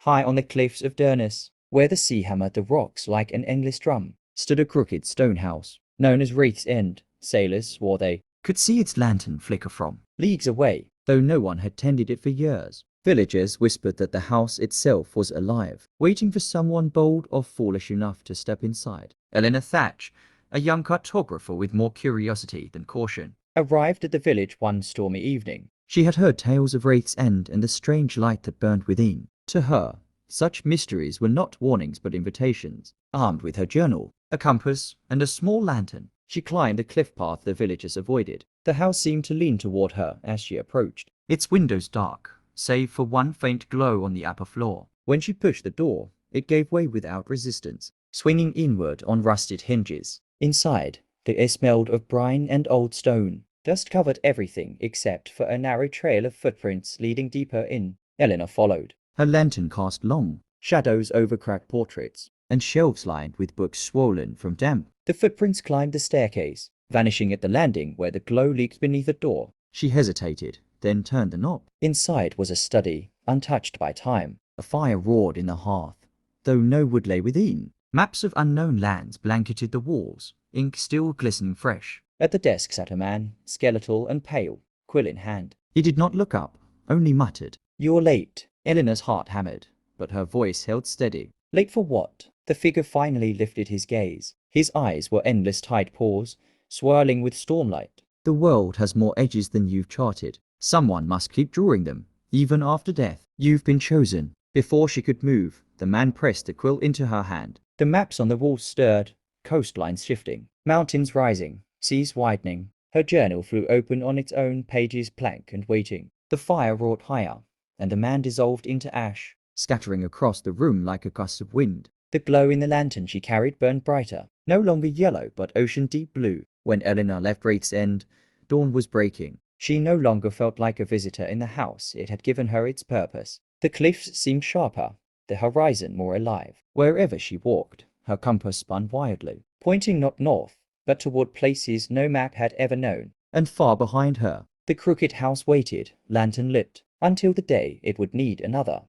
High on the cliffs of Durness, where the sea hammered the rocks like an endless drum, stood a crooked stone house, known as Wraith's End. Sailors swore they could see its lantern flicker from leagues away, though no one had tended it for years. Villagers whispered that the house itself was alive, waiting for someone bold or foolish enough to step inside. Eleanor Thatch, a young cartographer with more curiosity than caution, arrived at the village one stormy evening. She had heard tales of Wraith's End and the strange light that burned within. To her, such mysteries were not warnings but invitations. Armed with her journal, a compass, and a small lantern, she climbed the cliff path the villagers avoided. The house seemed to lean toward her as she approached, its windows dark, save for one faint glow on the upper floor. When she pushed the door, it gave way without resistance, swinging inward on rusted hinges. Inside, the air smelled of brine and old stone. Dust covered everything except for a narrow trail of footprints leading deeper in. Eleanor followed. Her lantern cast long shadows over cracked portraits and shelves lined with books swollen from damp. The footprints climbed the staircase, vanishing at the landing where the glow leaked beneath a door. She hesitated, then turned the knob. Inside was a study, untouched by time. A fire roared in the hearth, though no wood lay within. Maps of unknown lands blanketed the walls, ink still glistening fresh. At the desk sat a man, skeletal and pale, quill in hand. He did not look up, only muttered, "You're late." Eleanor's heart hammered, but her voice held steady. Late for what? The figure finally lifted his gaze. His eyes were endless tide pools, swirling with stormlight. The world has more edges than you've charted. Someone must keep drawing them, even after death. You've been chosen. Before she could move, the man pressed the quill into her hand. The maps on the walls stirred, coastlines shifting, mountains rising, seas widening. Her journal flew open on its own, pages blank and waiting. The fire roared higher, and the man dissolved into ash, scattering across the room like a gust of wind. The glow in the lantern she carried burned brighter, no longer yellow but ocean-deep blue. When Eleanor left Wraith's End, dawn was breaking. She no longer felt like a visitor in the house. It had given her its purpose. The cliffs seemed sharper, the horizon more alive. Wherever she walked, her compass spun wildly, pointing not north, but toward places no map had ever known. And far behind her, the crooked house waited, lantern lit, until the day it would need another.